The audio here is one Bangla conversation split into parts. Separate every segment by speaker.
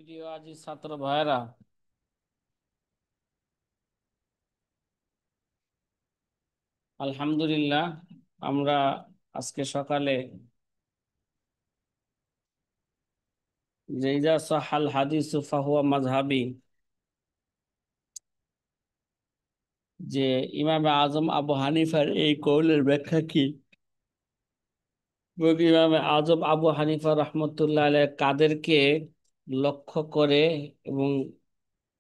Speaker 1: প্রিয় আজি ছাত্র ভাইরা, আলহামদুলিল্লাহ আমরা আজকে সকালে যেইদা সাহাল হাদিস ফাহুয়া মাযহাবি, যে ইমামে আজম আবু হানিফার এই কৌলের ব্যাখ্যা কি এবং ইমামে আজম আবু হানিফা রহমতুল্লাহ আলাইহ কাদেরকে লক্ষ্য করে এবং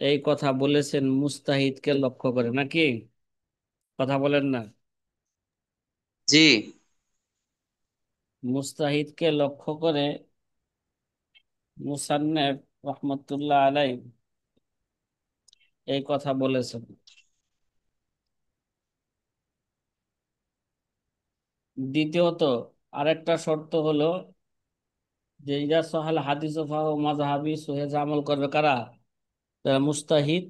Speaker 1: এই কথা বলেছেন মুস্তাহিদকে লক্ষ্য করে নাকি? কথা বলেন না।
Speaker 2: জি।
Speaker 1: মুস্তাহিদকে লক্ষ্য করে মুসান্নেফ রহমতুল্লাহ আলাইহ এই কথা বলেছেন। দ্বিতীয়ত, আরেকটা শর্ত হলো যে ইজা সহাল হাদিস ফাহু মাযহাবি, সহিহ আমল করবে কারা? যারা মুস্তাহিদ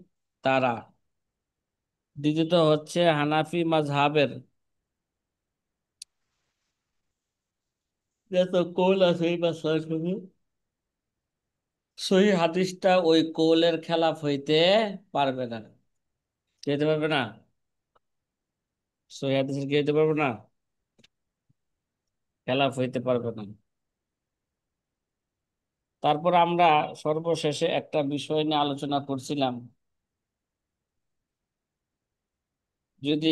Speaker 1: তারা। দ্বিতীয়ত হচ্ছে হানাফি মাযহাবের যত কৌল আছে এই মাসলার সঙ্গে সহিহ হাদিসটা ওই কৌলের খেলাফ হইতে পারবে না। কি হইতে পারবে না? সহিহ হাদিসের কি হইতে পারবে না? খেলাফ হইতে পারবে না। তারপর আমরা সর্বশেষে একটা বিষয় নিয়ে আলোচনা করছিলাম, যদি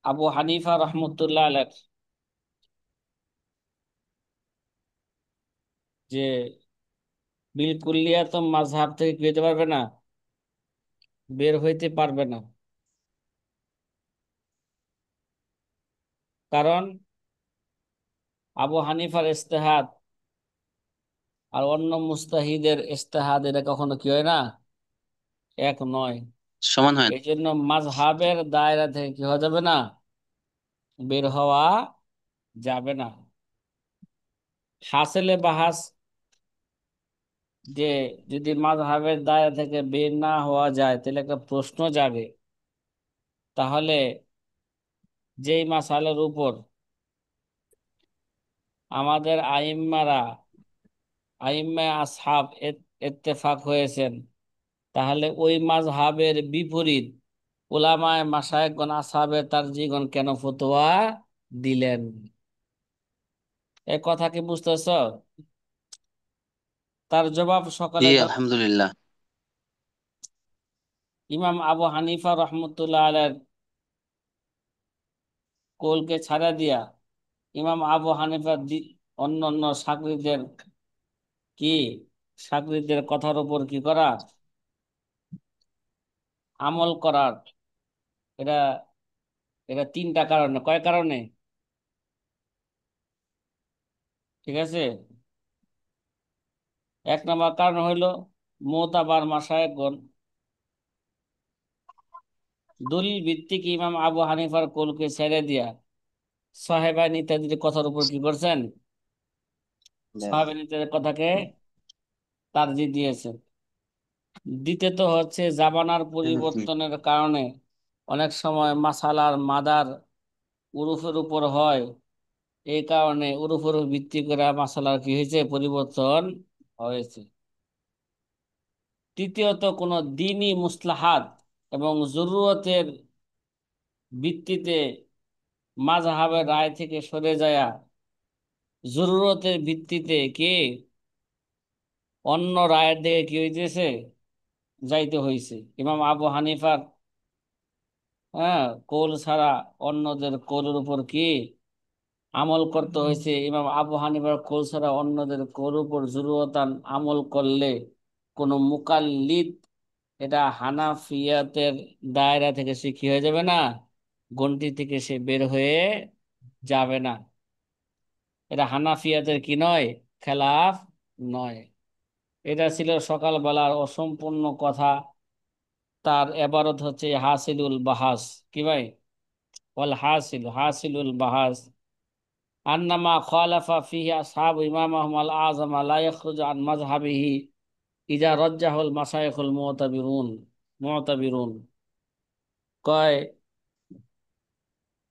Speaker 1: আবু হানিফা রহমতুল্লাহ আলাইহ যে বিলকুলিয়াত মাযহাব থেকে কি হইতে পারবে না, বের হইতে পারবে না। কারণ আবু হানিফার ইজতিহাদ আর অন্য মুস্তাহিদের ইজতিহাদ এটা কখনো কি হয় না, এক নয়।
Speaker 2: সমান হয় না।
Speaker 1: এই জন্য মাযহাবের দায়রা থেকে কি হওয়া যাবে না, বের হওয়া যাবে না। হাসিলে বাহাস যে যদি মাযহাবের দায়রা থেকে বের না হওয়া যায় তাহলে একটা প্রশ্ন জাগে, তাহলে যেই মাসালের উপর আমাদের আইম্মায়ে আসহাব ইত্তেফাক হয়েছেন, তাহলে ওই মাযহাবের বিপরীত উলামায়ে মাশায়েখগণ আসহাবে তারজিগণ কেন ফতোয়া দিলেন? এ কথা কি বুঝতেছ? তার জবাব
Speaker 2: জি,
Speaker 1: সকালে
Speaker 2: আলহামদুলিল্লাহ।
Speaker 1: ইমাম আবু হানিফা রহমতুল্লাহ আলাইহির কৌলকে ছাড়া দিয়া ইমাম আবু হানিফা অন্য অন্য কি সাকরিদের কথার উপর কি করা, আমল করার, এটা এটা তিনটা কারণে, কয় কারণে? ঠিক আছে। এক নম্বর কারণ হইল মুতাবার মাশায়েখগণ দলিল ভিত্তিক ইমাম আবু হানিফার কৌলকে ছেড়ে দিয়া সাহেবান ইত্যাদির কথার উপর কি করছেন, সাহেবান ইত্যাদির কথাকে তারজিহ দিয়েছেন। দ্বিতীয়ত হচ্ছে জামানার পরিবর্তনের কারণে অনেক সময় মাসালার মাদার উরুফের উপর হয়, এই কারণে উরুফের উপর ভিত্তি করে মাসালার কি হয়েছে, পরিবর্তন হয়েছে। তৃতীয়ত কোন দ্বীনি মুসলাহাত এবং জরুরতের ভিত্তিতে মাযহাবের রায় থেকে সরে যায় জরুরতের ভিত্তিতে কি অন্য রায়ের দিকে কি হইতেছে, যাইতে হইছে। ইমাম আবু হানিফার কৌল ছাড়া অন্যদের কৌলের উপর কি আমল করতে হয়েছে। ইমাম আবু হানিফার কৌল ছাড়া অন্যদের কৌলের উপর জরুরতান আমল করলে কোনো মুকাল্লিদ এটা হানাফিয়াতের দায়রা থেকে সে কি হয়ে যাবে না, গণ্ডি থেকে সে বের হয়ে যাবে না। এটা হানাফিয়াতের কি নয়, খেলাফ নয়। এটা ছিল সকালবেলার অসম্পূর্ণ কথা। তার এবারত হচ্ছে হাসিলুল বাহাস। কি ভাই? হাসিলুল বাহাস আন্নামা খালাফা ফিহি আসহাবু ইমামাহুম আল আযম লা ইয়াখরুজু আন মাযহাবিহি ইজা রাজ্জাহুল মাশায়েখুল মুতাবিরুন। কয়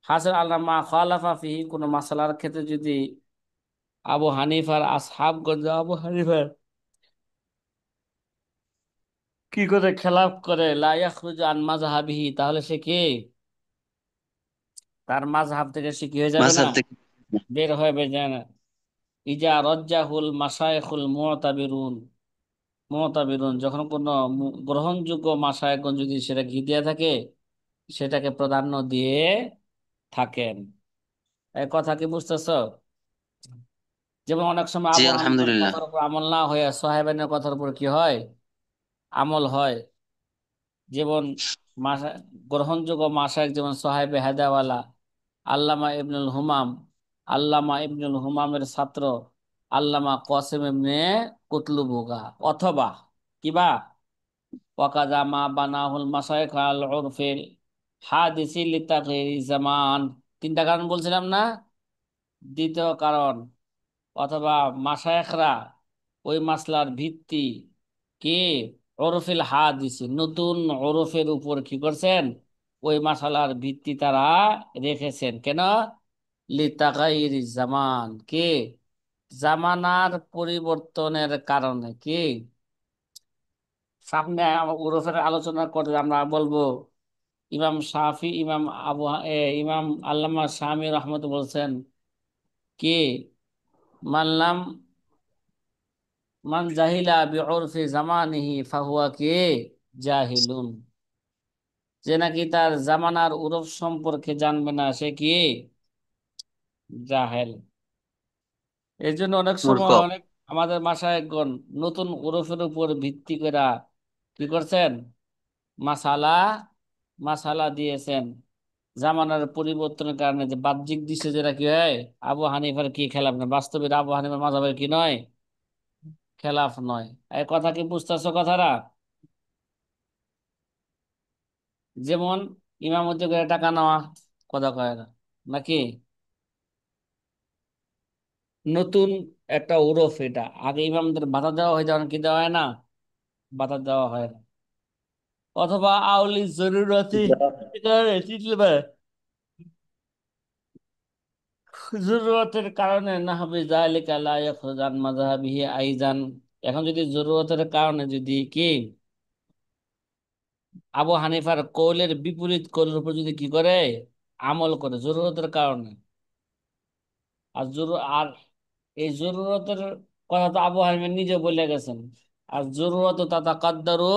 Speaker 1: হাসিল আন্নামা খালাফা ফিহি, কোন মাসালার ক্ষেত্রে যদি আবু হানিফার আসহাবগঞ্জ আবু হানিফার কি করে খেলাফ করে লা ইয়াখরুজু আন মাযহাবিহি, তাহলে সে কি তার মাযহাব থেকে সে কি হয়ে যাবে না,
Speaker 2: মাঝহাব থেকে।
Speaker 1: বের হয়ে যায় না। ইজা রজ্জাহুল মাশায়েখুল মুতাবিরুন, যখন কোনো গ্রহণযোগ্য মাশায়েখগণ যদি সেটা ঘি দিয়ে থাকে, সেটাকে প্রাধান্য দিয়ে থাকেন। এই কথা কি বুঝতেছো? যেমন অনেক সময়
Speaker 2: জি
Speaker 1: আবু হানিফার
Speaker 2: আলহামদুলিল্লাহ।
Speaker 1: কথার উপর আমল না হয়ে সাহেবানের কথার উপর কি হয়, আমল হয়। যেমন মাসা গ্রহণযোগ্য মাসায়েখ যেমন সাহেবে হেদাওয়ালা আল্লামা ইবনুল হুমাম, আল্লামা ইবনুল হুমামের ছাত্র আল্লামা কাসেম ইবনে কুতলুবুগা, অথবা কিবা ওয়াকাজা মা বানাহুল মাসায়েখ আল উরফিল হাদিসি লিতাগয়িরি জামান। তিনটা কারণ বলছিলাম না? দ্বিতীয় কারণ, অথবা মাশায়েখরা ওই মাসলার ভিত্তি কি ওরফিল হাদিসি, নতুন ওরফের উপর কি করছেন, ওই মাসালার ভিত্তি তারা রেখেছেন। কেন? লিতাগাইরি জামান, কি জামানার পরিবর্তনের কারণে। কি সামনে ওরফের আলোচনা করে আমরা বলবো ইমাম শাফি, ইমাম ইমাম আল্লামা শামি রহমত বলছেন কি মানলাম মান জাহিলা বিউরফি জামানিহি ফাহুয়া কি জাহিলুন, যে নাকি তার জামানার উরফ সম্পর্কে জানবে না সে কি জাহেল। এই জন্য অনেক
Speaker 2: মূর্খ।
Speaker 1: সময় অনেক আমাদের মাশায়েখগণ নতুন উরফের উপর ভিত্তি করে কি করছেন, মাসালা মাসালা দিয়েছেন। জামানার পরিবর্তনের কারণে যে বাহ্যিক দৃশ্যে যেটা কি হয়, আবু হানিফার কি খেলাফ নয়, বাস্তবে আবু হানিফার মাযহাবের কি নয়, খেলাফ নয়। এই কথা কি বুঝতেছো কথাটা? যেমন ইমামতি করে টাকা নেওয়া, কথা কয় না নাকি, নতুন একটা ওরফ। এটা আগে ইমামদের বাধা দেওয়া হয়, যেমন কি দেওয়া হয় না, বাধা দেওয়া হয় না। অথবা আউলি জরুরতি, জরুরতের কারণে নাহবে যালিকা লা ইয়াখরুজ আন মাযহাবিহি আইজান। এখন যদি জরুরতের কারণে যদি কি আবু হানিফার কৌলের বিপরীত কৌলের উপর যদি কি করে, আমল করে জরুরতের কারণে। আর এই জরুরতের কথা তো আবু হানিফা নিজে বলে গেছেন, আর জরুরত তাতাকাদ্দারু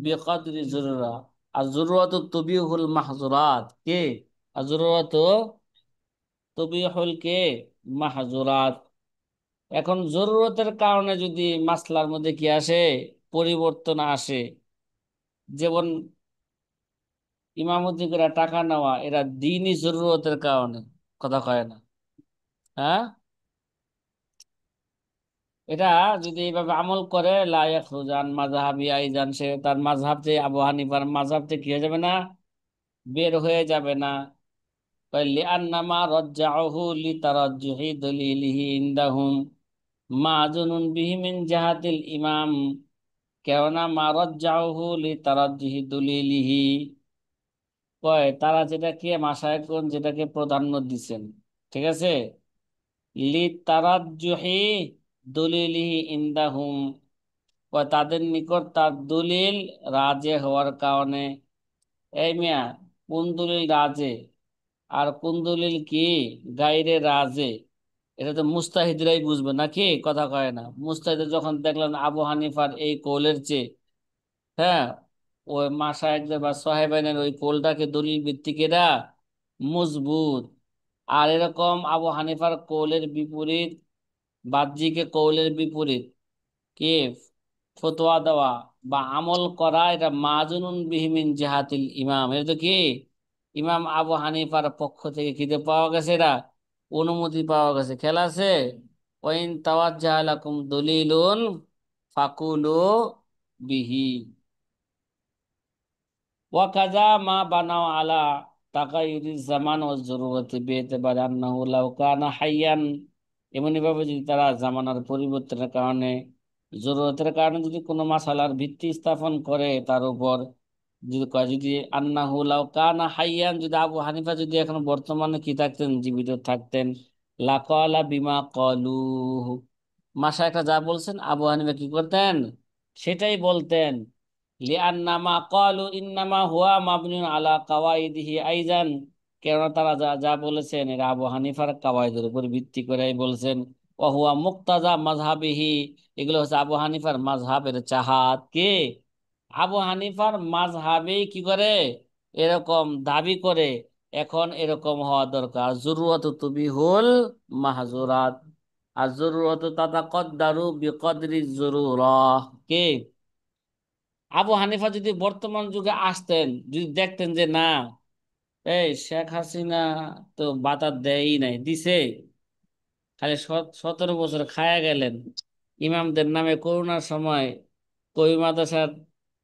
Speaker 1: বিকদরি জরুরা, আর জরুরত তুবিহুল মাহজুরাত কে, আর জরুরত তুবিহুল কে মাহজুরাত। এখন জরুরতের কারণে যদি মাসলার মধ্যে কি আসে, পরিবর্তন আসে, যেমন ইমামতি করে টাকা নেওয়া, এরা দিনই জরুরতের কারণে, কথা কয় না। হ্যাঁ, এটা যদি এইভাবে আমল করে লায়াক রুজান মাযহাবি আইজান, সে তার মাযহাব থেকে আবু হানিফার মাযহাব থেকে কি হয়ে যাবে না, বের হয়ে যাবে না। লিআন্নামা রাজ্জাহু লিতারাজ্জুহি দলিলিহি ইনদাহুম মা'যুনুন বিহি মিন জাহাতিল ইমাম, কেননা মা রাজ্জাহু লিতারাজ্জুহি দলিলিহি, কয় তারা যেটাকে মাশায়েখগণ যেটাকে প্রাধান্য দিছেন, ঠিক আছে, লিতারাজ্জুহি দলিলিহি ইনদাহুম, তাদের নিকট তার দলিল রাজে হওয়ার কারণে। এই মিয়া, কোন দলিল রাজে আর কোন দলিল কি গায়রে রাজে, এটা তো মুস্তাহিদরাই বুঝবে নাকি, কথা কয় না। মুস্তাহিদ যখন দেখলেন আবু হানিফার এই কৌলের চেয়ে, হ্যাঁ, ওই মাশায়েখদের বা সাহেবানের ওই কৌলটাকে দলিল ভিত্তিক এরা মজবুত, আর এরকম আবু হানিফার কৌলের বিপরীত, বাহ্যিকে কৌলের বিপরীত কি ফতোয়া দেওয়া বা আমল করা, এটা মাজুনুন বিহিমিন জাহাতিল ইমাম, এটা তো কি ইমাম আবু হানিফার পক্ষ থেকে কিতে পাওয়া গেছে, এটা অনুমতি পাওয়া গেছে। খেলা আছে ওয়াইন তাওয়াজ্জাহা লাকুম দলিলুন ফাকুলু বিহি ওয়াকাজা মা বানাও আলা তাকায়ুরিজ জামান ও জরুরতি বিএতিবারি আন্নাহু লাউ কানা হাইয়ান। এমনি ভাবে যদি তারা জামানার পরিবর্তনের কারণে, জরুরতের কারণে যদি কোনো মাসালার ভিত্তি স্থাপন করে তার উপর, যদি কয় যদি আন্নাহু লাউ কানা হাইয়ান, যদি আবু হানিফা যদি এখন বর্তমানে কি থাকতেন, জীবিত থাকতেন, লাকালা বিমা কলু, মাশায়েখরা যা বলছেন আবু হানিফা কি করতেন সেটাই বলতেন। লিআন্নামা ক্বালু ইন্নামা হুয়া মাবনুন আলা কাওয়াইদিহি আইজান, কেননা তারা যা যা বলেছেন এরা আবু হানিফার কাওয়াইদের উপর ভিত্তি করেই বলছেন। ওয়া হুয়া মুক্তাজা মাযহাবিহি, এগুলো হচ্ছে আবু হানিফার মাযহাবের চাহাত। কে? আবু হানিফার মাযহাবেই কি করে এরকম দাবি করে। এখন এরকম হওয়া দরকার। জরুরত তুবিহুল মাহজুরাত, আর জরুরত তাতাকদ্দারু বিকদরি জরুরাহ। কে? আবু হানিফা যদি বর্তমান যুগে আসতেন, যদি দেখতেন যে না, এই শেখ হাসিনা তো বাতা দেয়ই নাই, দিছে খালি 17 বছর খায়া গেলেন, ইমামদের নামে করোনার সময় কই মাদ্রাসার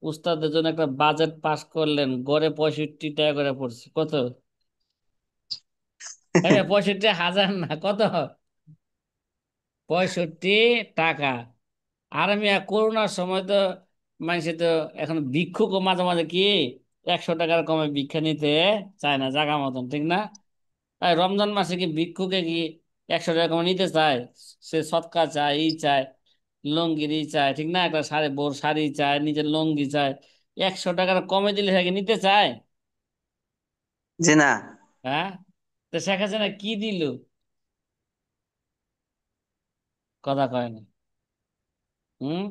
Speaker 1: উস্তাদের জন্য একটা বাজেট পাস করলেন, গড়ে 65 টাকা করে পড়ছে। কত? 65,000 না, কত? 65 টাকা। আর আমি করোনার সময় তো মানুষে তো এখন ভিক্ষুক মাঝে মাঝে কি 100 টাকার কমে ভিক্ষা নিতে চায় না জাগা মতন, ঠিক না? আর রমজান মাসে কি ভিক্ষুকে কি 100 টাকা কমে নিতে চায়? সে সৎকা চায়, ই চায়, লুঙ্গির চায়, ঠিক না? একটা শাড়ি, বোর শাড়ি চায়, নিজের লুঙ্গি চায়। 100 টাকার কমে দিলে সে কি নিতে চায়?
Speaker 2: জি না।
Speaker 1: হ্যাঁ। তো শেখ হাসিনা কি দিল? কথা কয় না। হুম।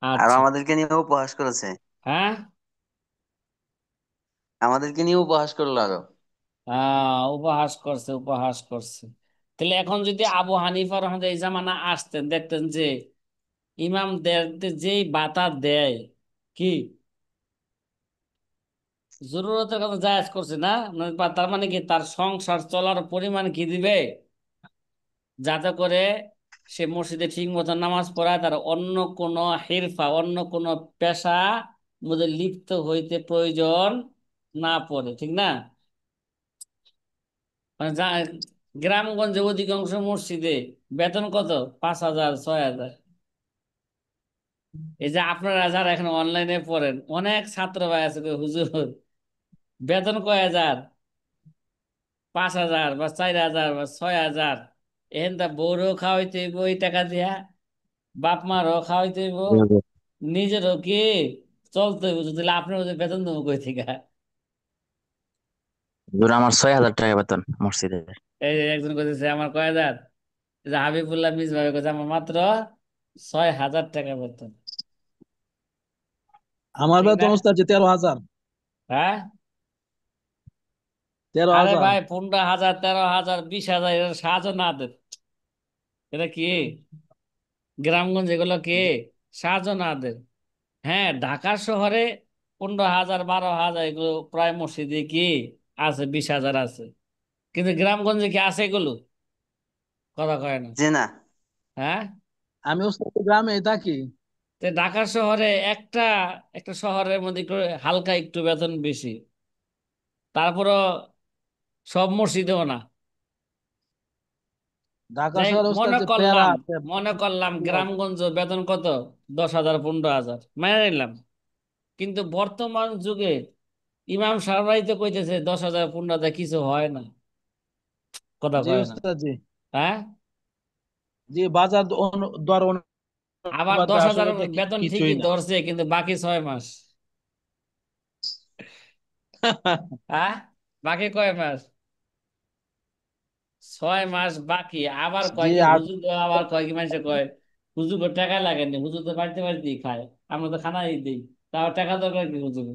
Speaker 2: আর
Speaker 1: আচ্ছা।
Speaker 2: আমাদেরকে নিয়ে উপহাস করেছে।
Speaker 1: হ্যাঁ।
Speaker 2: আমাদেরকে নিয়ে উপহাস করলো আরো।
Speaker 1: উপহাস করছে, উপহাস করছে। তাহলে এখন যদি আবু হানিফা রহমতুল্লাহ এই জামানা আসতেন, দেখতেন যে ইমামদের যেই বাতা দেয়, কি জরুরতের কথা জায়েজ করছে না, মানে তার মানে কি তার সংসার চলার পরিমাণ কি দিবে, যাতে করে সে মসজিদে ঠিক মতো নামাজ পড়ায়, তার অন্য কোনো হিরফা, অন্য কোনো পেশা মধ্যে লিপ্ত হইতে প্রয়োজন না পড়ে, ঠিক না? মানে গ্রামগঞ্জে অধিকাংশ মসজিদে বেতন কত? 5,000, 6,000। এই যে আপনারা যারা এখন অনলাইনে পড়েন, অনেক ছাত্র ভাই আছে কই, হুজুর বেতন কয় হাজার? 5,000 বা 4,000 বা 6,000। এখান তা বউরও খাওয়াইতে হইব ওই টাকা দিয়া, বাপ মারও খাওয়াইতে হইব, নিজেরও কি চলতে হইব। যদি আপনার ওদের বেতন দেবো কই থেকে?
Speaker 3: হুজুর আমার 6,000 টাকা বেতন মসজিদে।
Speaker 1: এই যে একজন কইতেছে আমার কয় হাজার, এই যে হাবিবুল্লাহ মিস ভাই কইছে আমার মাত্র 6,000 টাকা বেতন।
Speaker 4: আমার
Speaker 1: ঠিক না?
Speaker 4: বেতন ওস্তাদ যে 13,000।
Speaker 1: হ্যাঁ।
Speaker 4: তেরো
Speaker 1: আরে
Speaker 4: হাজার
Speaker 1: ভাই 15,000, 13,000, 20,000 এর সাহায্য না দেন, এটা কি গ্রামগঞ্জ এগুলো কি সাহায্য না দেন? হ্যাঁ, ঢাকা শহরে 15,000, 12,000 এগুলো প্রায় মসজিদে কি আছে, 20,000 আছে। কিন্তু গ্রামগঞ্জে কি আছে এগুলো? কথা কয় না।
Speaker 2: জি না।
Speaker 1: হ্যাঁ।
Speaker 4: আমি ওস্তাদ গ্রামে থাকি।
Speaker 1: তো ঢাকা শহরে একটা একটা শহরের মধ্যে একটু হালকা একটু বেতন বেশি, তারপরও সব মসজিদেও না।
Speaker 4: ঢাকা
Speaker 1: যাই
Speaker 4: শহরে ওস্তাদ
Speaker 1: মনে
Speaker 4: যে পেয়ারা
Speaker 1: করলাম,
Speaker 4: আছে।
Speaker 1: মনে করলাম গ্রামগঞ্জ বেতন কত, 10,000, 15,000 মেনে নিলাম। কিন্তু বর্তমান যুগে ইমাম সাহেবরাই তো কইতেছে 10,000, 15,000 কিছু হয় না। কথা
Speaker 4: জি
Speaker 1: কয় না।
Speaker 4: ওস্তাদ জি।
Speaker 1: হ্যাঁ।
Speaker 4: জি বাজার দর
Speaker 1: আবার
Speaker 4: অনুপাতে
Speaker 1: 10,000
Speaker 4: আসলে এটা
Speaker 1: বেতন
Speaker 4: কিছুই
Speaker 1: ঠিকই
Speaker 4: না।
Speaker 1: ধরছে, কিন্তু বাকি 6 মাস। হ্যাঁ। বাকি কয় মাস? 6 মাস বাকি। আবার
Speaker 4: জি
Speaker 1: কয় কি
Speaker 4: আর
Speaker 1: হুজুর, আবার কয় কি মানুষে কয় হুজুর টাকা লাগেনি, হুজুর তো বাড়িতে বাড়িতেই খায়, আমরা তো খানাই দিই, তাও টাকা দরকার কি হুজুর?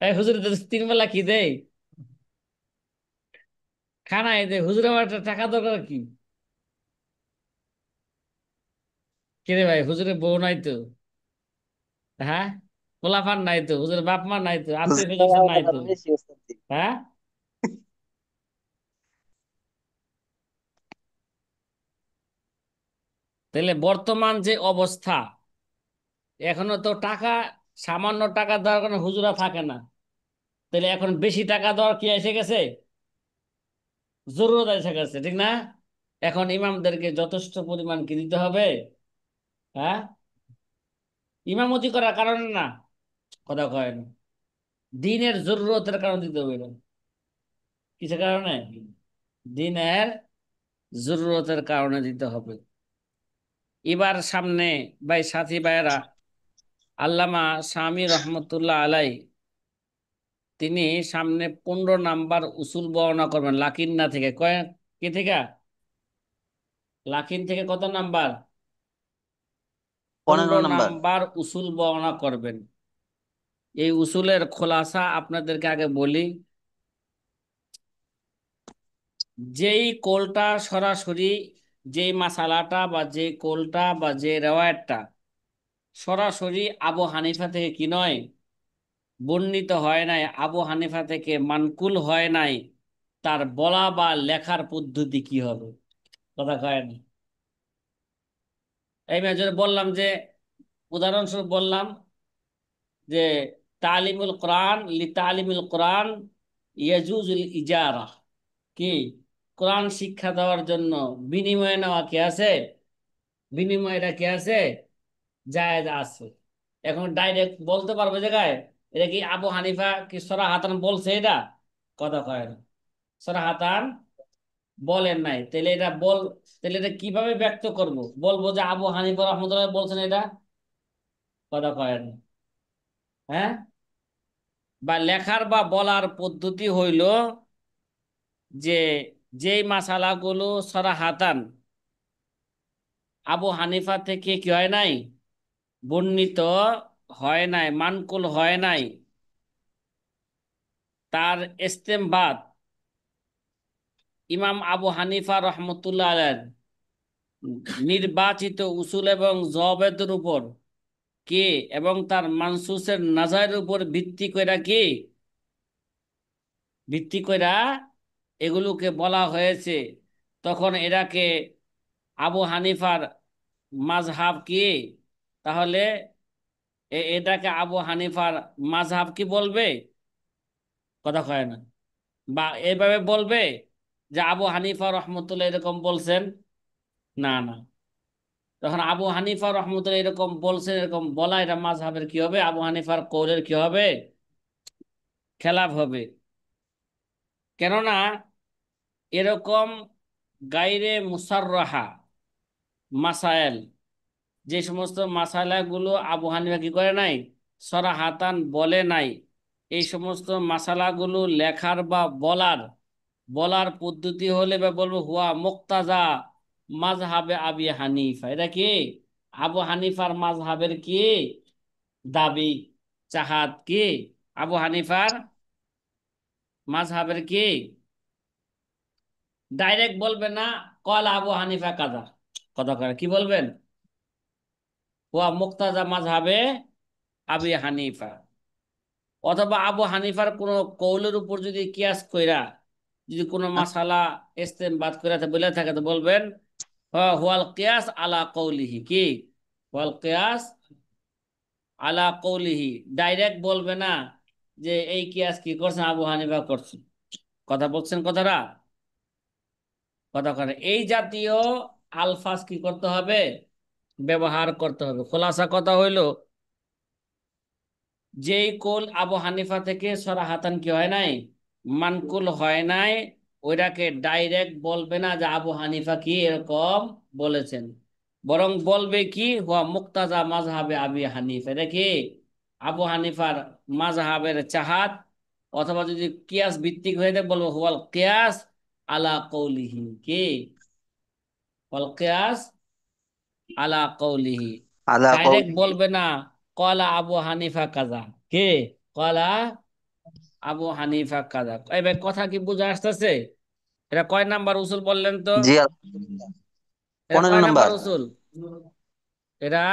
Speaker 1: এই হুজুর তো 3 বেলা কি দেয়, খানাই দেয়, হুজুর আমার একটা টাকা দরকার কি? কিরে ভাই, হুজুরের বউ নাই তো? হ্যাঁ। পোলাপান নাই তো, হুজুরের বাপ মা নাই তো, আত্মীয়
Speaker 2: হুজুরের
Speaker 1: স্বজন নাই
Speaker 2: আওতাটা
Speaker 1: তো?
Speaker 2: আরো বেশি ওস্তাদ জি।
Speaker 1: হ্যাঁ। তাহলে বর্তমান যে অবস্থা, এখনো তো টাকা, সামান্য টাকা দেওয়ার কারণে হুজুরা থাকে না। তাহলে এখন বেশি টাকা দেওয়ার কি এসে গেছে, জরুরত এসে গেছে, ঠিক না? এখন ইমামদেরকে যথেষ্ট পরিমাণ কি দিতে হবে? হ্যাঁ। ইমামতি করার কারণে না, কথা কয় না, দিনের জরুরতের কারণে দিতে হবে না। কিসের কারণে? দিনের জরুরতের কারণে দিতে হবে। এবার সামনে ভাই সাথী ভাইয়েরা, আল্লামা শামী রহমতুল্লাহ আলাই তিনি সামনে 15 নাম্বার উসুল বর্ণনা করবেন লাকিন্না থেকে। কয় কি থেকে? লাকিন থেকে কত নাম্বার?
Speaker 2: 15
Speaker 1: পনেরো
Speaker 2: নাম্বার।
Speaker 1: নাম্বার উসুল বর্ণনা করবেন। এই উসুলের খোলাসা আপনাদেরকে আগে বলি। যেই কোলটা সরাসরি, যেই মাসালাটা বা যে কোলটা বা যে রেওয়ায়তটা সরাসরি আবু হানিফা থেকে কি নয়, বর্ণিত হয় নাই, আবু হানিফা থেকে মানকুল হয় নাই, তার বলা বা লেখার পদ্ধতি কি হবে? কথা কয় না। এই মেজর বললাম যে, উদাহরণস্বরূপ বললাম যে তালিমুল কোরআন লি তালিমুল কোরআন ইয়াজুজুল ইজারা, কি কোরআন শিক্ষা দেওয়ার জন্য বিনিময়ে নেওয়া কি আছে? বিনিময়টা কি আছে? জায়েজ আছে। এখন ডাইরেক্ট বলতে পারবে জায়গায় এটা কি আবু হানিফা কি সরাহাতান বলছে এটা? কথা কয় না, সরাহাতান বলেন নাই। তাহলে এটা তাহলে এটা কিভাবে ব্যক্ত করব? বলবো যে আবু হানিফা রহমতুল্লাহ বলছেন এটা? কথা কয় না। হ্যাঁ, বা লেখার বা বলার পদ্ধতি হইল যে যেই মাসালাগুলো সরাহাতান আবু হানিফা থেকে কি হয় নাই, বর্ণিত হয় নাই, মানকুল হয় নাই, তার ইস্তেমবাত ইমাম আবু হানিফা রহমতুল্লাহ আলাইহ নির্বাচিত উসুল এবং জওয়াবের উপর কি এবং তার মানসুসের নাজারের উপর ভিত্তি কইরা কি, ভিত্তি কইরা এগুলোকে বলা হয়েছে, তখন এটাকে আবু হানিফার মাযহাব কি? তাহলে এটাকে আবু হানিফার মাযহাব কি বলবে? কথা কয় না। বা এইভাবে বলবে যে আবু হানিফা রহমতুল্লাহ এরকম বলছেন? না না। তখন আবু হানিফা রহমতুল্লাহ এরকম বলছেন, এরকম বলা এটা মাযহাবের কি হবে? আবু হানিফার কওলের কি হবে? খেলাফ হবে। কেননা এরকম গায়রে মুসাররাহা মাসায়েল, যে সমস্ত মাসালাগুলো আবু হানিফা কি করে নাই, সরাহাতান বলে নাই, এই সমস্ত মাসালাগুলো লেখার বা বলার বলার পদ্ধতি হলে বা বলবো হুয়া মুক্তাজা মাযহাবে আবি হানিফা, এটা কি আবু হানিফার মাযহাবের কি দাবি, চাহাত কি আবু হানিফার মাযহাবের কি। ডাইরেক্ট বলবেন না কল আবু হানিফা কাজা, কথা করে কি বলবেন? হুয়া মুক্তাজা মাযহাবে আবি হানিফা। অথবা আবু হানিফার কোন কৌলের উপর যদি কিয়াস কইরা যদি কোনো মাসালা ইস্তেমবাদ কইরা বলে থাকে তো বলবেন হুয়াল কিয়াস আলা কৌলিহি, কি হুয়াল কিয়াস আলা কৌলিহি। ডাইরেক্ট বলবে না যে এই কিয়াস কি করছেন আবু হানিফা করছেন। কথা বলছেন কথাটা? কথা করে এই জাতীয় আলফাজ কি করতে হবে? ব্যবহার করতে হবে। খোলাসা কথা হইল, যেই কুল আবু হানিফা থেকে সরাহাতান কি হয় নাই, মানকুল হয় নাই, ওইটাকে ডাইরেক্ট বলবে না যে আবু হানিফা কি এরকম বলেছেন, বরং বলবে কি হুয়া মুক্তাজা মাযহাবে আবি হানিফা, এটা কি আবু হানিফার মাযহাবের চাহাত। অথবা যদি কিয়াস ভিত্তিক হয়ে যায় বলবো হুয়াল কিয়াস আলা কৌলিহি, কি ওয়াল কিয়াস আলা কৌলিহি।
Speaker 2: আলা
Speaker 1: ডাইরেক্ট
Speaker 2: কওলি।
Speaker 1: বলবে না কলা আবু হানিফা কাজা, কে কলা আবু হানিফা কাজা। এই ভাই কথা কি বুঝে আসতেছে? এটা কয় নাম্বার উসুল বললেন তো?
Speaker 2: জি আলহামদুলিল্লাহ।
Speaker 1: এটা
Speaker 2: 15
Speaker 1: কয় নাম্বার
Speaker 2: নাম্বার।
Speaker 1: উসুল? এটা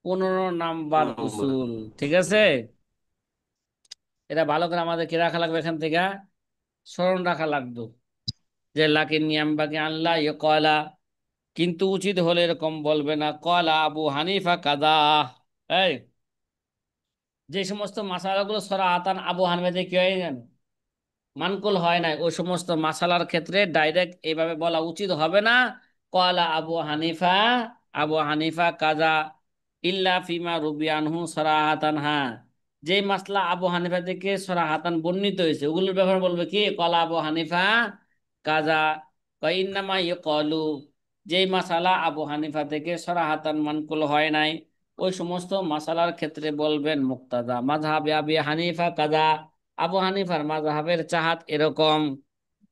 Speaker 1: 15 নাম্বার
Speaker 2: নম্বর।
Speaker 1: উসুল। ঠিক আছে, এটা ভালো করে আমাদের কি রাখা লাগবে, এখান থেকে স্মরণ রাখা লাগবে যে লাকিন নিয়াম বাকি আল্লাহ ইয়ে কয়লা, কিন্তু উচিত হলে এরকম বলবে না কয়লা আবু হানিফা কাদা। এই যে সমস্ত মাসালাগুলো সরা আতান আবু হানিফা কি হয় জানো, মানকুল হয় নাই, ওই সমস্ত মাসালার ক্ষেত্রে ডাইরেক্ট এইভাবে বলা উচিত হবে না কয়লা আবু হানিফা, আবু হানিফা কাজা, ইল্লা ফিমা রুবিয়ানহু সরাহাতান। হ্যাঁ, যে মাসলা আবু হানিফা থেকে সরাহাতান বর্ণিত হয়েছে ওগুলোর ব্যাপারে বলবে কি কলা আবু হানিফা কাজা ইন্নামা ইয়কালু। যেই মাসালা আবু হানিফা থেকে সরাহাতান মানকুল হয় নাই ওই সমস্ত মাসালার ক্ষেত্রে বলবেন মুক্তাদা। মাযহাবে আবি হানিফা কাজা, আবু হানিফার মাযহাবের চাহাত এরকম।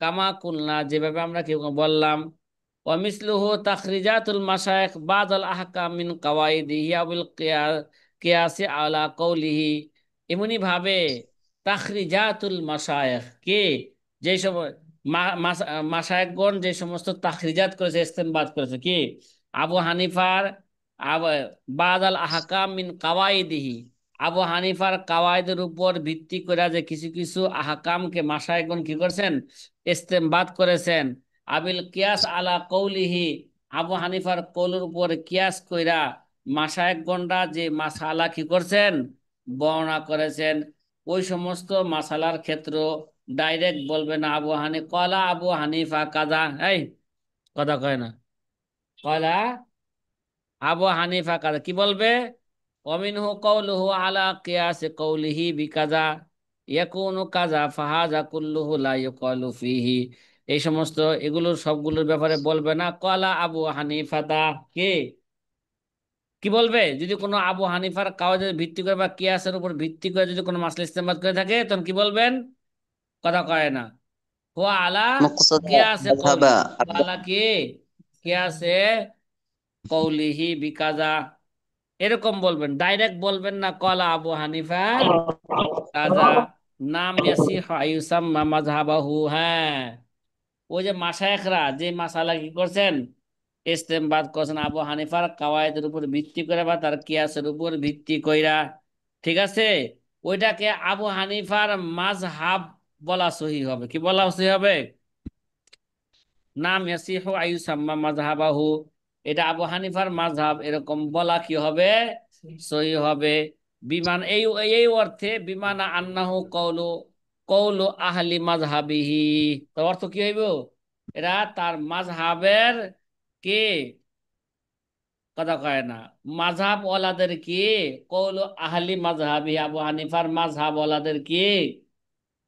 Speaker 1: কামা কুলনা, যেভাবে আমরা কি বললাম। ওয়ামিসলুহু তাখরিজাতুল মাশায়েখ বাদাল আহকাম মিন কাওয়াইদিহি আবিল কিয়াসি আলা কওলিহি। এমনি ভাবে তাখরিজাতুল মাশায়েখ কি, যে সময় মাশায়েখগণ যে সমস্ত তাখরিজাত করেছে, ইস্তেমবাদ করেছে কি আবু হানিফার আব বাদাল আহকাম মিন কাওয়াইদিহি, আবু হানিফার কাওয়াইদের উপর ভিত্তি করে যে কিছু কিছু আহকামকে মাশায়েখগণ কি করেছেন, ইস্তেমবাদ করেছেন। আবিল কিয়াস আলা কৌলিহি, আবু হানিফার কৌলের উপর কিয়াস কইরা মাশায়েখগণরা যে মাসালা কি করছেন, বর্ণনা করেছেন। ওই সমস্ত মাসালার ক্ষেত্র ডাইরেক্ট বলবে না আবু কলা আবু হানিফা কাজা, এই কথা কয় না, কলা আবু হানিফা কাজা কি বলবে, ওমিনহু কওলুহু আলা কিয়াস কওলিহি বিকাজা ইয়াকুনু কাজা ফাহাজা কুল্লুহু লা ইউকালু ফিহি। এই সমস্ত এগুলোর সবগুলোর ব্যাপারে বলবে না কলা আবু হানিফাতা। কে কি বলবে, যদি কোনো আবু হানিফার কাওয়াজের ভিত্তি করে বা কিয়াসের উপর ভিত্তি করে যদি কোনো মাসলা ইস্তেমাল করে থাকে তখন কি বলবেন, কথা কয় না। হুয়া আলা
Speaker 2: মুক্তাদা
Speaker 1: কিয়াসে কওলি,
Speaker 2: মাযহাবা
Speaker 1: হুয়া আলা কি কিয়াসে কওলিহি বিকাজা, এরকম বলবেন, ডাইরেক্ট বলবেন না কলা আবু হানিফা কাজা। নাম ইয়াসিহু আইয়ুসাম্মা মাযহাবাহু। হ্যাঁ, ওই যে মাশায়েখরা যে মাসালা কি করছেন, ইস্তেমবাদ করছেন আবু হানিফার কাওয়ায়েদের উপর ভিত্তি করে বা তার কিয়াসের উপর ভিত্তি কইরা, ঠিক আছে, ওইটাকে আবু হানিফার মাযহাব বলা সহি হবে। কি বলা সহি হবে, নাম ইয়াসিহু আইয়ুসাম্মা মাযহাবাহু, এটা আবু হানিফার মাযহাব এরকম বলা কি হবে, সহি হবে। বিমান এই এই অর্থে বিমানা আন্নাহু কওলু কওলু আহলি মাযহাবিহি। তো অর্থ কি হইব, এরা তার মাযহাবের কি, কথা কয় না, মাযহাব ওয়ালাদের কি, কওলু আহলি মাযহাবি, আবু হানিফার মাযহাব ওয়ালাদের কি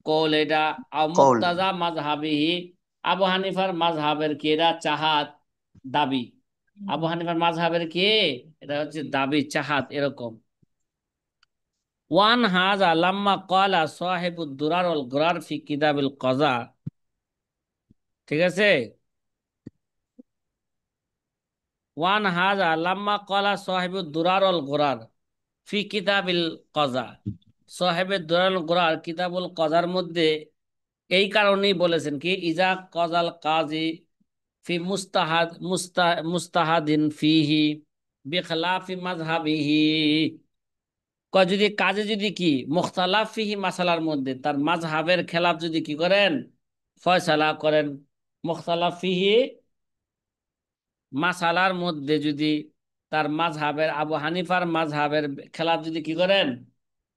Speaker 1: কওল এটা। আও
Speaker 2: কৌল।
Speaker 1: মুক্তাজা মাযহাবিহি, আবু হানিফার মাযহাবের কি এটা চাহাত, দাবি। আবু হানিফার মাযহাবের কি, এটা হচ্ছে দাবি চাহাত এরকম। ওয়ান হাজা লাম্মা ক্বালা সাহিবুদ দুরার ওয়াল গুরার ফি কিতাবিল কাযা, ঠিক আছে। ওয়ান হাজা লাম্মা ক্বালা সাহিবুদ দুরার ওয়াল গুরার ফি কিতাবিল কাযা, সাহেবের দুরার গুরার কিতাবুল কাযার মধ্যে এই কারণেই বলেছেন কি ইজা কাযাল কাজী ফি মুস্তাহাদিন ফিহি বিখলাফি মাযহাবিহি। যদি কাজে যদি কি মুখতালাফ ফিহি মাসালার মধ্যে তার মাযহাবের খেলাফ যদি কি করেন, ফয়সালা করেন। মুখতালাফ ফিহি মাসালার মধ্যে যদি তার মাযহাবের আবু হানিফার মাযহাবের খেলাফ যদি কি করেন,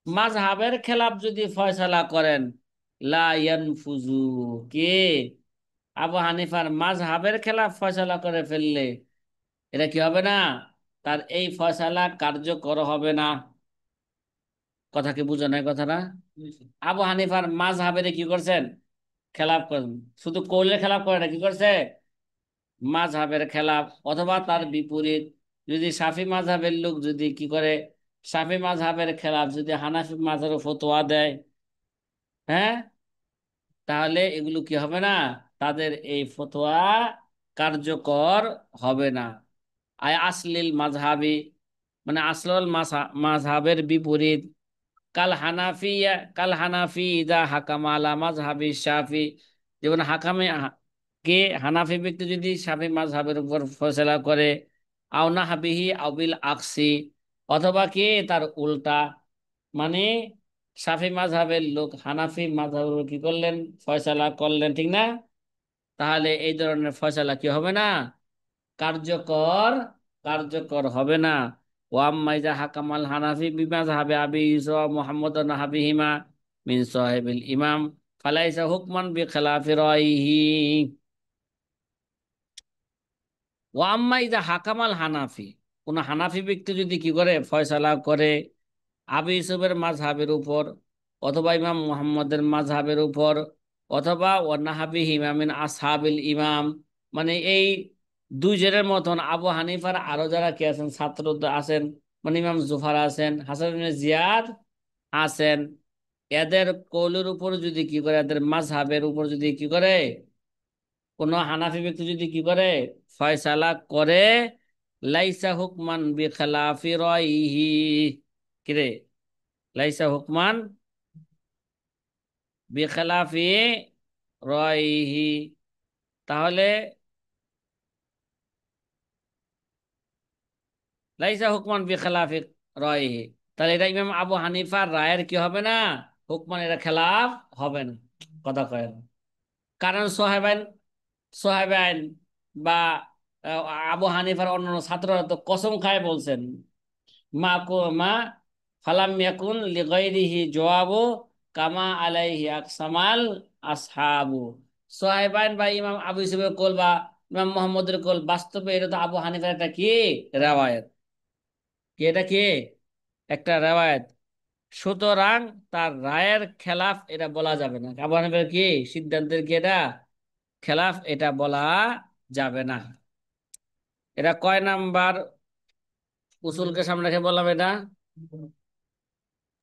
Speaker 1: মাযহাবের খেলাফ যদি ফয়সালা করেন, লা ইয়ানফুজু কি, আবু হানিফার মাযহাবের খেলাফ ফয়সালা করে ফেললে এটা কি হবে না, তার এই ফয়সালা কার্যকর হবে না। কথা কি বুঝো না এই কথাটা, আবু হানিফার মাযহাবের কি করছেন, খেলাফ করেন, শুধু কৌলের খেলাফ করে না, কি করছে, মাযহাবের খেলাফ। অথবা তার বিপরীত, যদি শাফি মাযহাবের লোক যদি কি করে, শাফি মাযহাবের খেলাফ যদি হানাফি মাযহাবের ফতোয়া দেয়, হ্যাঁ, তাহলে এগুলো কি হবে না, তাদের এই ফতোয়া কার্যকর হবে না। আয় আসলিল মাযহাবি, মানে আসল মাযহাবের বিপরীত। কাল হানাফি ইদা হাকামা আলা মাযহাবি শাফি, যেমন কে হানাফি ব্যক্তি যদি শাফি মাযহাবের উপর ফয়সালা করে, আও নাহবিহি আও বিল আকসি, অথবা কে তার উল্টা, মানে শাফি মাযহাবের লোক হানাফি মাযহাবের উপর কি করলেন, ফয়সালা করলেন, ঠিক না, তাহলে এই ধরনের ফয়সালা কি হবে না, কার্যকর কার্যকর হবে না। ওয়াম্মা ইজা হাকামাল হানাফি বিমাযহাবি আবি ইউসুফ মুহাম্মদ নাহাবিহিমা মিন সাহিবিল ইমাম ফালাইসা হুকমান বিখিলাফি রাইহি। ওয়াম্মা ইজা হাকামাল হানাফি, কোন হানাফি ব্যক্তি যদি কি করে ফয়সালা করে, আবু ইউসুফের মাযহাবের উপর, অথবা ইমাম মুহাম্মদের মাযহাবের উপর, অথবা ওয়ানাহাবি ইমামিন আসহাবিল ইমাম, মানে এই দুইজনের মতন আবু হানিফার আরো যারা কি আছেন, ছাত্র আছেন, মানে ইমাম জুফার আছেন, হাসান ইবনে জিয়াদ আছেন, এদের কৌলের উপর যদি কি করে, এদের মাযহাবের উপর যদি কি করে কোন হানাফি ব্যক্তি যদি কি করে ফয়সালা করে, লাইসা হুকমান বিখিলাফি রাইহি, কিরে, লাইসা হুকমান বিখিলাফি রাইহি, তাহলে লাইসা হুকমান বিখিলাফি রাইহি, তাহলে এটা ইমাম আবু হানিফার রায়ের কি হবে না, হুকমান, এটা খেলাফ হবে না। কথা কয় না। কারণ সোহেবাইন সোহেবাইন বা আহ, আবু হানিফার অন্যান্য ছাত্ররা তো কসম খায় বলছেন, মা মা ফালাম ইয়াকুন লিগাইরিহি জওয়াবু কামা আলাইহি আকসামাল আসহাবু। সোহাইবান বা ইমাম আবু ইউসুফের কোল বা ইমাম মুহাম্মদের কোল, বাস্তবে এটা তো আবু হানিফার একটা কি রেওয়ায়েত, কি এটা কি একটা রেওয়ায়েত, সুতরাং তার রায়ের খেলাফ এটা বলা যাবে না। আবু হানিফার কি সিদ্ধান্তের কি এটা খেলাফ এটা বলা যাবে না। এটা কয় নাম্বার উসুলকে সামনে রেখে বললাম এটা?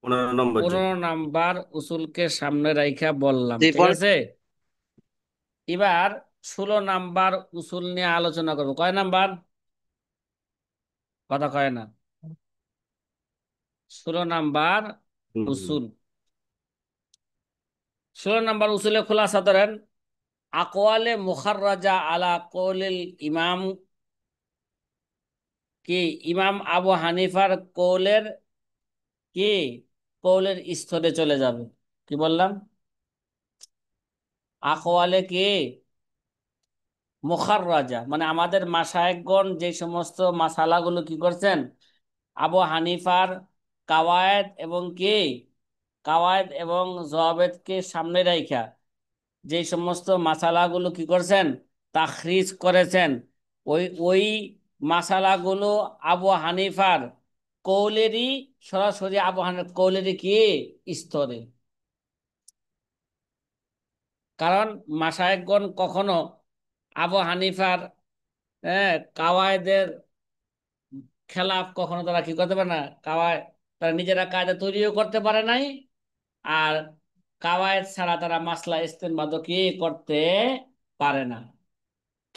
Speaker 5: 15 নম্বর জি।
Speaker 1: 15 নাম্বার উসুলকে সামনে রাইখা বললাম,
Speaker 2: জি,
Speaker 1: ঠিক আছে। এবার 16 নাম্বার উসুল নিয়ে আলোচনা করবো। কয় নাম্বার? কথা কয় না। 16 নাম্বার
Speaker 5: হুম।
Speaker 1: উসুল। 16 নাম্বার উসুলে খুলাসা ধরেন, আকওয়ালে মুখাররাজা আলা কৌলিল ইমাম, কি ইমাম আবু হানিফার কৌলের কি কৌলের স্তরে চলে যাবে। কি বললাম? আকওয়ালে কি মুখাররাজা, মানে আমাদের মাশায়েখগণ যে সমস্ত মাসালাগুলো কি করছেন, আবু হানিফার কাওয়ায়েদ এবং কি কাওয়ায়েদ এবং জওয়াবেদকে সামনে রাইখা যে সমস্ত মাসালাগুলো কি করছেন, তাখরিজ করেছেন, ওই ওই মাসালাগুলো আবু হানিফার কৌলেরই, সরাসরি আবু হানিফার কৌলেরই কি স্তরে। কারণ মাশায়েখগণ কখনো আবু হানিফার কাওয়ায়েদের খেলাফ কখনো তারা কি করতে পারে না, কাওয়ায় তারা নিজেরা কায়দা তৈরিও করতে পারে নাই, আর কাওয়ায়েদ ছাড়া তারা মাসলা ইস্তেনবাদও কি করতে পারে না।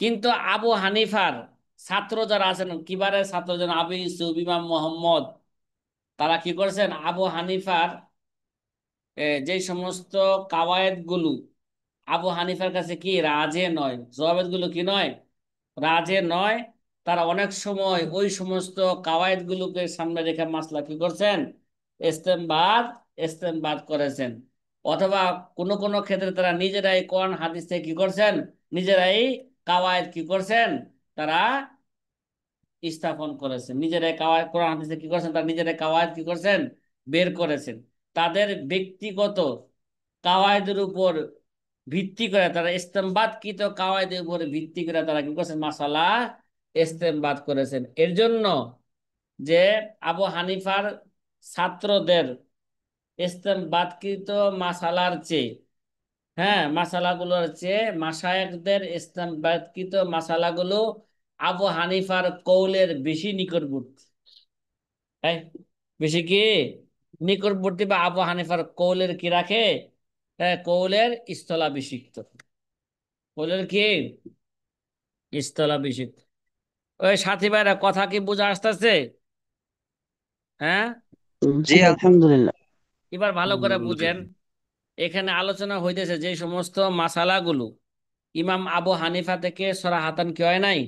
Speaker 1: কিন্তু আবু হানিফার ছাত্র যারা আছেন, কিবারের ছাত্র যেন আবু ইউসুফ, ইমাম মোহাম্মদ, তারা কি করছেন, আবু হানিফার যে সমস্ত কাওয়ায়েদ গুলো আবু হানিফার কাছে কি রাজে নয়, জওয়াবেদ গুলো কি নয়, রাজে নয়, তারা অনেক সময় ওই সমস্ত কাওয়ায়েদ গুলোকে সামনে রেখে মাসলা কি করছেন, ইস্তেমবাদ ইস্তেমবাদ করেছেন। অথবা কোন কোন ক্ষেত্রে তারা নিজেরাই কোরআন হাদিস থেকে কি করছেন, নিজেরাই কাওয়ায়েদ কি করছেন, তারা স্থাপন করেছেন, নিজেরাই কাওয়ায়েদ কোরআন হাদিস থেকে কি করছেন, তারা নিজেরাই কাওয়ায়েদ কি করছেন, বের করেছেন। তাদের ব্যক্তিগত কাওয়ায়েদের উপর ভিত্তি করে, তারা ইস্তেমবাদকৃত কাওয়ায়েদের উপর ভিত্তি করে তারা কি করছেন, মাসালা ইস্তেমবাদ করেছেন। এর জন্য যে আবু হানিফার ছাত্রদের ইস্তেমবাদকৃত মাসালার চেয়ে, মাসালাগুলোর চেয়ে মাশায়েখদের ইস্তেমবাদকৃত মাসালাগুলো আবু হানিফার কৌলের বেশি নিকটবর্তী। এই, বেশি কি নিকটবর্তী, বা আবু হানিফার কৌলের কি রাখে, কৌলের স্থলাভিষিক্ত, কৌলের কি স্থলাভিষিক্ত। ওই সাথী ভাইরা কথা কি বোঝা আসতেছে? হ্যাঁ,
Speaker 2: জি,
Speaker 3: আলহামদুলিল্লাহ।
Speaker 1: এবার ভালো করে বুঝেন।
Speaker 5: আলহামদুলিল্লাহ।
Speaker 1: এখানে আলোচনা হইতেছে যে সমস্ত মাসালাগুলো ইমাম আবু হানিফা থেকে সরাহাতান কি হয় নাই,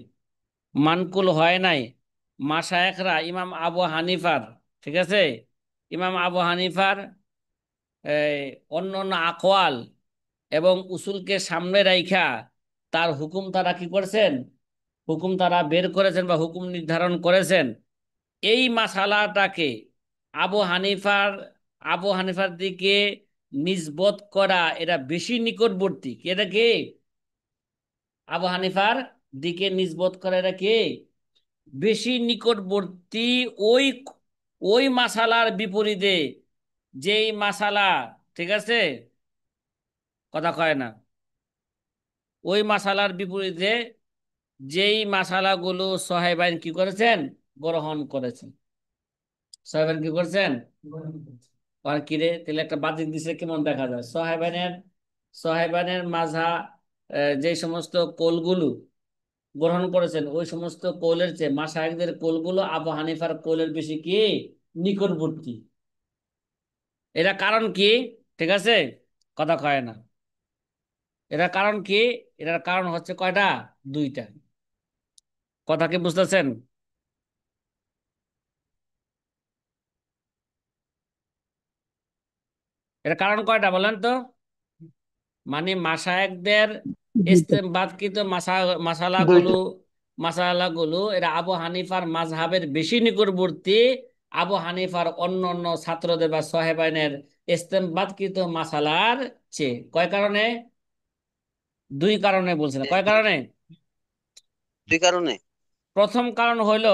Speaker 1: মানকুল হয় নাই, মাশায়েখরা ইমাম আবু হানিফার, ঠিক আছে, ইমাম আবু হানিফার এই অন্য অন্য আকওয়াল এবং উসুলকে সামনে রাইখা তার হুকুম তারা কি করছেন, হুকুম তারা বের করেছেন বা হুকুম নির্ধারণ করেছেন। এই মাসালাটাকে আবু হানিফার আবু হানিফার দিকে নিসবত করা, এটা বেশি নিকটবর্তী। এটা কি আবু হানিফার দিকে নিসবত করা, এটা কি বেশি নিকটবর্তী। ওই ওই মাসালার বিপরীতে যেই মাসালা, ঠিক আছে, কথা কয় না, ওই মাসালার বিপরীতে যেই মাসালাগুলো সাহেবাইন কি করেছেন, গ্রহণ করেছেন। সাহেবাইন কি করেছেন, আর কি রে, তাহলে একটা বাতিল দিছে কেমন দেখা যায়। সাহেবানের মাঝা যে সমস্ত কোলগুলো গ্রহণ করেছেন, ওই সমস্ত কোলের চেয়ে মাশায়েখদের কোলগুলো আবু হানিফার কোলের বেশি কি নিকটবর্তী। এরা কারণ কি, ঠিক আছে, কথা কয় না। এরা কারণ কি, এটার কারণ হচ্ছে কয়টা, দুইটা। কথা কি বুঝতেছেন? এর কারণ কয়টা বলেন তো। মানে মাশায়েখদের ইস্তেমবাদকৃত মাসালাগুলো,
Speaker 2: দুইটা।
Speaker 1: এরা আবু হানিফার মাযহাবের বেশি নিকটবর্তী আবু হানিফার অন্য অন্য ছাত্রদের বা সাহেবাইনের ইস্তেমবাদকৃত মাসালার চেয়ে। কয় কারণে, দুই কারণে বলছেন। কয় কারণে?
Speaker 2: দুই কারণে।
Speaker 1: প্রথম কারণ হইল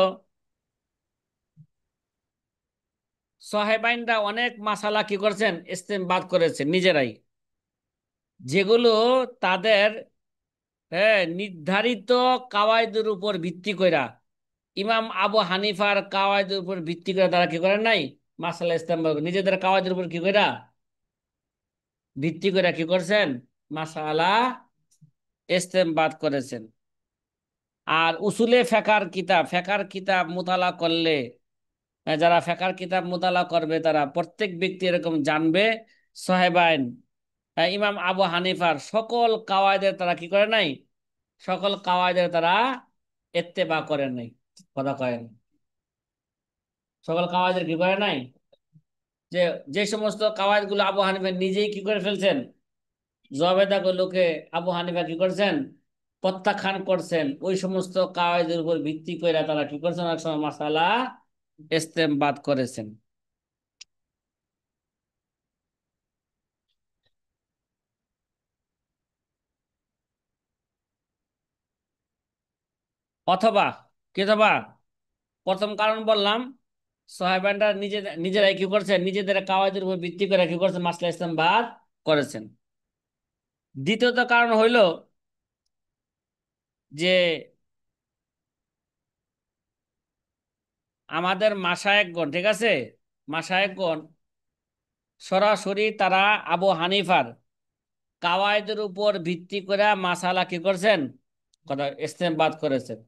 Speaker 1: সাহেবাইনরা অনেক মাসালা কি করেছেন, ইস্তেমবাদ করেছেন নিজেরাই, যেগুলো তাদের নির্ধারিত কাওয়াইদের উপর ভিত্তি কইরা, ইমাম আবু হানিফার কাওয়াইদের উপর ভিত্তি করে তারা কি করেন নাই, মাসালা ইস্তেমবাদ নিজেদের কাওয়াইদের উপর কি কইরা ভিত্তি করে কি করছেন, মাসালা ইস্তেমবাদ করেছেন। আর উসুলে ফেকার কিতাব মোতালা করলে, যারা ফেকার কিতাব মোতালা করবে তারা প্রত্যেক ব্যক্তি এরকম জানবে সাহেবাইন ইমাম আবু হানিফার সকল কাওয়াইদের তারা কি করে নাই, সকল কাওয়াইদের তারা ইত্তেবা করেন নাই। কথা কয়েন, সকল কাওয়াইদের কি করে নাই, যে যে সমস্ত কাওয়াইদ গুলো আবু হানিফা নিজেই কি করে ফেলছেন, জবেদা গুলোকে আবু হানিফা কি করছেন, প্রত্যাখ্যান করছেন, ওই সমস্ত কাওয়াইদের উপর ভিত্তি করে তারা কি করছেন, অনেক সময় মাসালা ইস্তেমবাদ করেছেন। অথবা অথবা প্রথম কারণ বললাম, সাহাবারা নিজেরাই কি করছেন, নিজেদের কাওয়াইদের উপর ভিত্তি করে কি করছেন, মাসলা ইসলামবাদ করেছেন। দ্বিতীয়ত কারণ হইল যে আমাদের মাশায়েখগণ, ঠিক আছে, মাশায়েখগণ সরাসরি তারা আবু হানিফার কাওয়াইদের উপর ভিত্তি করে মাসালা কি করছেন, কথা ইসলামবাদ করেছেন।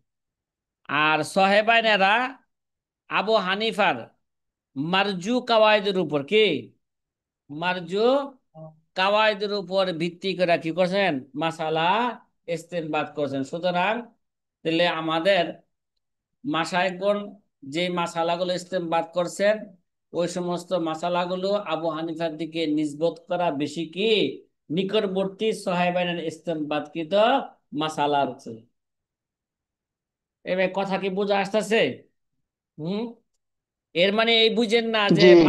Speaker 1: আর সাহেবাইনেরা আবু হানিফার মারজু কাওয়াইদের উপর কি, মারজু কাওয়াইদের উপর ভিত্তি করে কি করছেন, মাসালা ইস্তেমবাদ করছেন। সুতরাং তাহলে আমাদের মাশায়েখগণ যে মাসালাগুলো ইস্তেমবাদ করছেন, ওই সমস্ত মাসালাগুলো আবু হানিফার দিকে নিসবত করা বেশি কি নিকটবর্তী সাহেবাইনের ইস্তেমবাদকৃত মাসালার চেয়ে। এবার কথা কি বোঝা আসতেছে? হুম। এর মানে এই বুঝেন না যে
Speaker 2: জি।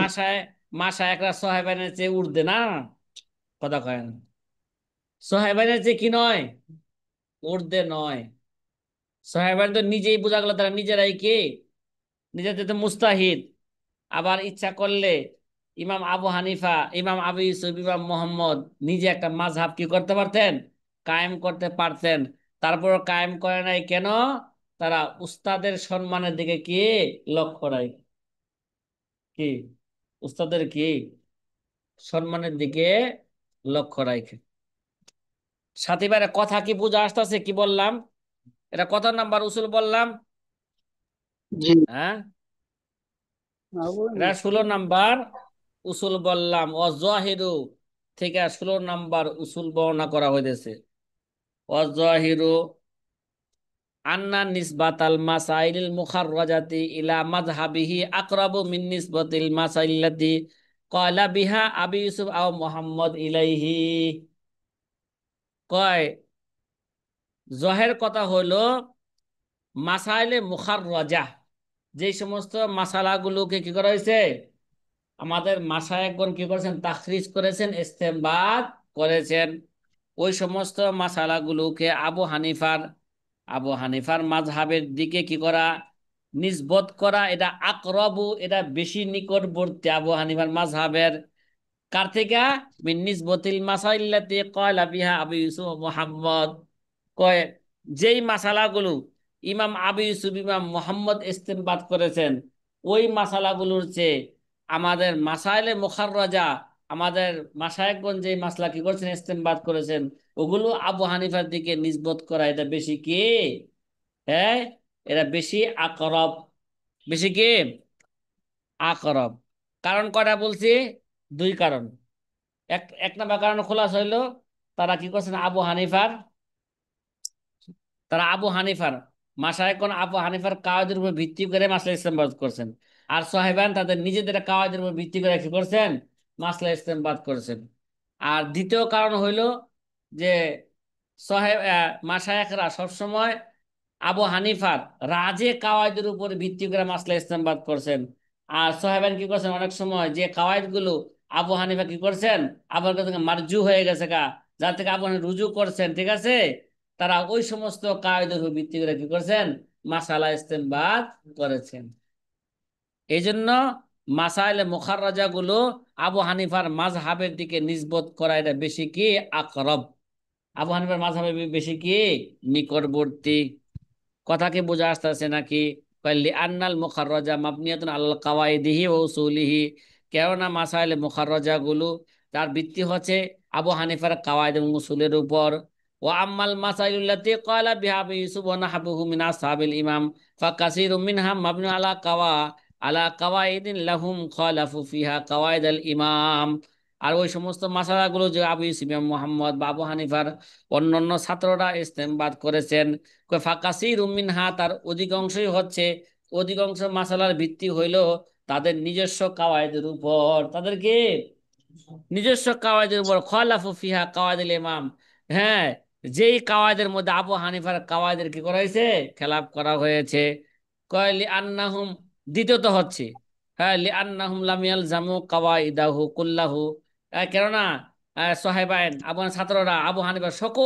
Speaker 1: মাশায়েখরা সাহেবাইনের চেয়ে উর্ধে না, কথা কয় না। সাহেবাইনের চেয়ে কি নয়, ঊর্ধ্বে নয়। সাহেবান তো নিজেই বোঝা গেল তারা নিজেরাই কে, নিজেদের তো মুস্তাহিদ। আবার ইচ্ছা করলে ইমাম আবু হানিফা, ইমাম আবু ইউসুফ, ইমাম মোহাম্মদ নিজে একটা মাযহাব কি করতে পারতেন, কায়েম করতে পারতেন। তারপর কায়েম করে নাই কেন, তারা উস্তাদের সম্মানের দিকে কি লক্ষ্য রাখে, কি উস্তাদের কি সম্মানের দিকে লক্ষ্য রাখে। সাথীবারে কথা কি বোঝা আসতেছে কি বললাম? এটা কত নাম্বার উসুল বললাম?
Speaker 2: জি।
Speaker 1: হ্যাঁ, এটা 16 নাম্বার উসুল বললাম। অজাহিরু থেকে 16 নাম্বার উসুল বর্ণনা করা হইতেছে। অজাহিরু আন্না নিসবাতাল মাসাইলিল মুখাররাজাতি ইলা মাযহাবিহি আকরাবু মিন নিসবাতিল মাসাইল্লাতি ক্বালা বিহা আবি ইউসুফ আও মুহাম্মদ ইলাইহি। কয় জহের কথা হইল মাসাইলে মুখাররাজা, যে সমস্ত মাসালাগুলোকে কি করা হয়েছে, আমাদের মাশায়েখগণ কি করেছেন, তাখরিজ করেছেন, ইস্তেমবাদ করেছেন। ওই সমস্ত মাসালাগুলোকে আবু হানিফার মাযহাবের দিকে কি করা, নিসবত করা এটা আকরাবু, এটা বেশি নিকটবর্তী আবু হানিফার মাযহাবের। কার থেকে? মিন নিসবতিল মাসাইল্লাতি ক্বালা বিহা আবু ইউসুফ মুহাম্মদ। কয় যেই মাসালাগুলো ইমাম আবু ইউসুফ ইমাম মুহাম্মদ ইস্তেমবাদ করেছেন, ওই মাসালাগুলোর চেয়ে আমাদের মাসাইলে মুখাররাজা, আমাদের মাশায়েখগণ যে মাসলা কি করেছেন, ইস্তেমবাদ করেছেন, ওগুলো আবু হানিফার দিকে নিসবত করা এটা বেশি কি? হ্যাঁ, এটা বেশি আকরব। বেশি কি? আকরব। কারণ কয়টা বলছি? দুই কারণ। এক এক নাম্বার কারণ খোলাস হইলো, তারা কি করছেন, আবু হানিফার মাশায়েখগণ আবু হানিফার কাওয়াইদের উপর ভিত্তি করে মাসলা ইসতিমবাদ করছেন। আর সাহেবান তাদের নিজেদের কাওয়াইদের উপর ভিত্তি করে কি করছেন, মাসলা ইসতিমবাদ করেছেন। আর দ্বিতীয় কারণ হইল যে মাশায়েখরা সবসময় আবু হানিফার রাজে কাওয়াইদের উপর ভিত্তি করে মাসলা ইসতিমবাদ করছেন। আর সাহেবান কি করছেন, অনেক সময় যে কাওয়াইদ গুলো আবু হানিফা কি করছেন, আবার কাছে মারজু হয়ে গেছে গা, যার থেকে আবু হানিফা রুজু করছেন, ঠিক আছে, তারা ওই সমস্ত কায়দার উপর ভিত্তি করে কি করছেন, মাসালা ইস্তেমবাদ করেছেন। এই জন্য মাসাইলে মুখাররাজা গুলো আবু হানিফার মাযহাবের দিকে নিসবত করা এটা বেশি কি? আকরব। আবু হানিফার মাযহাবে বেশি কি? নিকটবর্তী। কথা কি বোঝা আসতেছে নাকি? কইলি আন্নাল মুখাররাজা মাবনিয়াতুন আলাল কাওয়াইদিহি ওয়া উসুলিহি। কেননা মাসাইলে মুখাররাজা গুলো তার ভিত্তি হচ্ছে আবু হানিফার কাওয়াইদ এবং উসুলের উপর। ওয়া আম্মাল মাসাইলুল্লাতি ক্বালা বিহা আবু ইউসুফ ওয়া নাহবুহু মিন আসহাবিল ইমাম ফাকাসীরুম মিনহা মাবনি আলা কাওয়াইদিন লাহুম খালাফু ফিহা কাওয়াইদাল ইমাম। আর ওই সমস্ত মাসালাগুলো যে আবু ইউসুফ ইমাম মুহাম্মদ বা আবু হানিফার অন্যান্য ছাত্ররা ইস্তেমবাদ করেছেন, ফাকাসির মিনহা তার অধিকাংশই হচ্ছে, অধিকাংশ মাসালার ভিত্তি হইল তাদের নিজস্ব কাওয়াইদের উপর। তাদেরকে নিজস্ব কাওয়াইদের উপর খলাফু ফিহা কাওয়াইদুল ইমাম। হ্যাঁ, যেই কাওয়াইদের মধ্যে আবু হানিফার কাওয়াইদের কি করা হয়েছে, খেলাফ করা হয়েছে। কয়লি আন্নাহুম, দ্বিতীয়ত হচ্ছে, হ্যাঁ, লি আন্নাহুম লাম ইয়ালজামু কাওয়াইদাহু কুল্লাহু। কেননা সাহেবাইন আবু ছাত্ররা আবু হানিফার সকল